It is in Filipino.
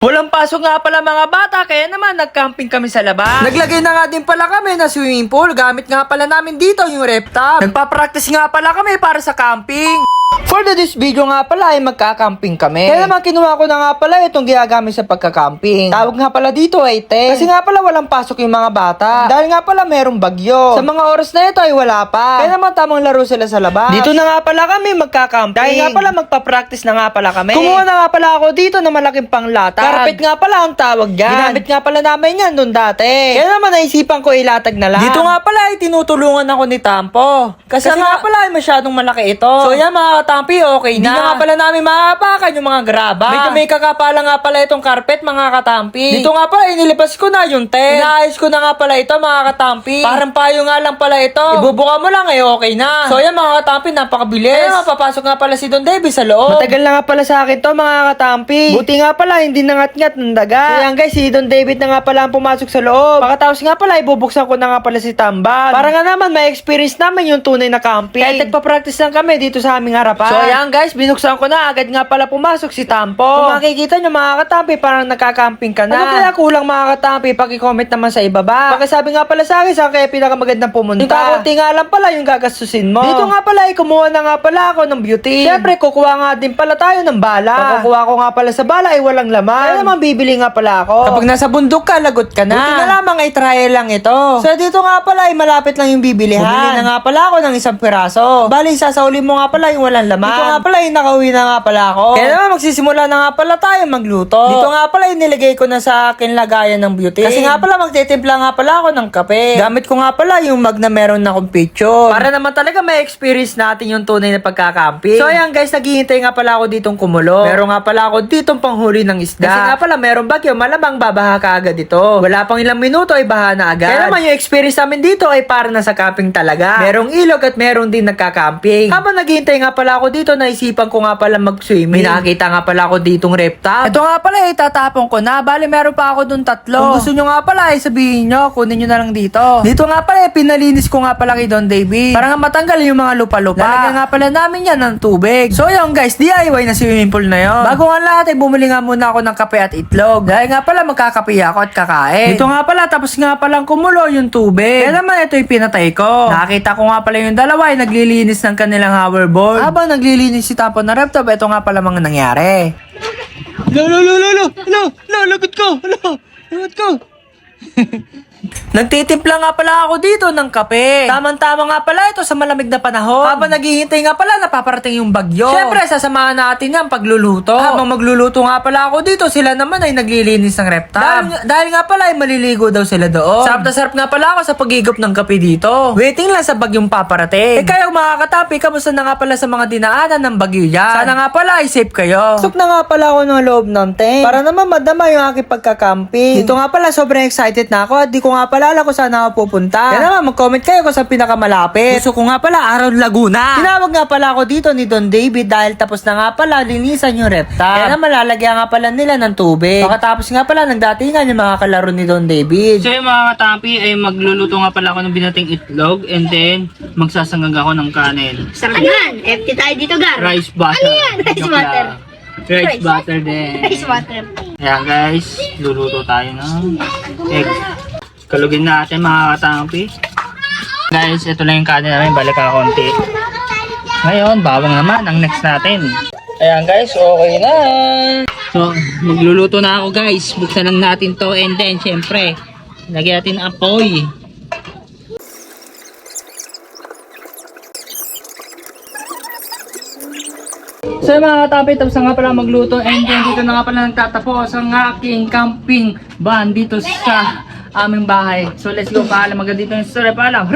Walang pasok nga pala mga bata, kaya naman nag-camping kami sa labas. Naglagay na nga din pala kami na swimming pool. Gamit nga pala namin dito yung rep tub. Nagpa-practice nga pala kami para sa camping. For this video nga pala ay magka-camping kami. Kaya naman kinuha ko na nga pala itong ginagamit sa pagka-camping. Tawag nga pala dito ay tent. Kasi nga pala walang pasok yung mga bata. Dahil nga pala merong bagyo. Sa mga oras na ito ay wala pa. Kaya naman tamang laro sila sa labas. Dito na nga pala kami magka-camping. Dahil nga pala magpa-practice na nga pala kami. Kumuha na nga pala ako dito ng malaking panglatag. Carpet nga pala ang tawag dyan. Ginamit nga pala namin yan doon dati. Kaya naman naisipan ko ilatag na lang. Dito nga pala ay tinutulungan ako ni Tampo. Kasi nga pala ay masyadong malaki ito. So yan mga katampi, okay na. Hindi na nga pala namin maapakan yung mga graba. May kakapala nga pala itong carpet mga katampi. Dito nga pala inilipas ko na yung tent. Inaayos ko na nga pala ito mga katampi. Parang payo nga lang pala ito. Ibubuka mo lang eh okay na. So yan mga katampi, napakabilis. Kaya nga papasok nga pala si Don David sa loob. Matagal na nga pala sa akin to mga katampi. Buti nga pala hindi nangat-ngat ng daga. So yan guys, si Don David na nga pala ang pumasok sa loob. Pagkatapos nga pala ibubuksan ko na nga pala si Tambal. Para nga naman may experience namin yung tunay na camping. Kahit nagpa-practice lang kami dito sa aming harapan. So yan guys, binuksan ko na agad nga pala pumasok si Tampo. Kung makikita nyo mga katampi, parang nakakamping ka na. Ano kaya kulang mga katampi? Paki-comment naman sa ibaba. Pakisabi nga pala sa akin saan kaya pinakamagandang pumunta. Yung kakunti nga lang pala yung gagastusin mo. Dito nga pala ay kumuha na nga pala ako ng beauty. Siyempre kukuha nga din pala tayo ng bala. Pag kukuha ko nga pala sa bala ay walang laman. Kaya naman bibili nga pala ako. Kapag nasa bundok ka, lagot ka na. Buti na lamang ay trial lang ito. So dito nga pala ay malapit lang yung bibilihan. Bumili na nga pala ako ng isang piraso. Bali, sasauli mo nga pala yung walang laman. Dito nga pala ay nakauwi na nga pala ako. Kaya naman magsisimula na nga pala tayo magluto. Dito nga pala ay nilagay ko na sa akin lagayan ng beauty. Kasi nga pala magtitimpla nga pala ako ng kape. Gamit ko nga pala yung mug na meron na akong picture. Para naman talaga may experience natin yung tunay na pagkakamping. So ayan guys, naghihintay nga pala ako ditong kumulo. Meron nga pala ako ditong panghuli ng isda. Kasi nga pala meron bagyo, malamang babaha ka agad ito. Wala pang ilang minuto ay baha na agad. Kaya naman yung experience namin dito ay para na sa camping talaga. Merong ilog at meron din nagka-camping. Habang naghihintay nga pala ako dito, naisipan ko nga pala mag-swimming. Nakita nga pala ako ditong rep tub. Ito nga pala ay tatapon ko na. Bali meron pa ako dun 3. Kung gusto nyo nga pala ay sabihin nyo, kunin nyo na lang dito. Dito nga pala ay pinalinis ko nga pala kay Don David. Para nga matanggal yung mga lupa-lupa. Lalagyan nga pala namin yan ng tubig. So yun guys, DIY na swimming pool na yun. Bago nga lahat ay bumili nga muna ako ng kape at itlog. Dahil nga pala magkakape ako at kakain. Dito nga pala tapos nga palang kumulo yung tubig. Kaya naman ito yung pinatay ko. Nakita ko nga pala yung dalawa ay naglilinis ng kanilang hoverboard. Habang naglilinis si Tampo na rep tub, ito nga pala mga nangyari. Lagot ko. Nagtitimpla nga pala ako dito ng kape. Tamang-tama nga pala ito sa malamig na panahon. Habang naghihintay nga pala, napaparating yung bagyo. Siyempre, sasamahan natin yan pagluluto. Habang magluluto nga pala ako dito, sila naman ay naglilinis ng rep tub. Dahil nga pala ay maliligo daw sila doon. Sarap na sarap nga pala ako sa pagigop ng kape dito. Waiting lang sa bagyong paparating. Kayo mga katapi, kamusta na nga pala sa mga dinaanan ng bagyo dyan? Sana nga pala ay safe kayo. Pasok na nga pala ako ng loob ng tent. Para naman madama yung aking pagka-camping. Dito nga pala sobrang excited na ako at di ko nga pala alam kung saan ako pupunta. Kaya naman mag-comment kayo kung saan pinakamalapit. Gusto ko nga pala Araw Laguna. Tinawag nga pala ako dito ni Don David dahil tapos na nga pala linisan yung rep tub. Kaya naman lalagyan nga pala nila ng tubig. Pagkatapos nga pala nagdatingan yung mga kalaro ni Don David. So yung mga katampi ay magluluto nga pala ako ng binating itlog and then magsasangag ako ng kanin. Sarap yan! FT tayo dito, Gar. Rice butter. Ano yan? Rice Joke butter. lang. Rice butter din. Rice water. Ayan guys, luluto tayo ng egg. Kalugin natin mga katampi. Guys, ito lang yung kanin namin, balik ka konti. Ngayon, bawang naman ang next natin. Ayan guys, okay na. So, magluluto na ako guys. Buksan lang natin to and then syempre, lagyan natin ng apoy. So mga katampi, tapos na nga pala magluto and then dito na nga pala nagtatapos ang aking camping van dito sa aming bahay. So let's go, paalam agad dito yung story, paalam.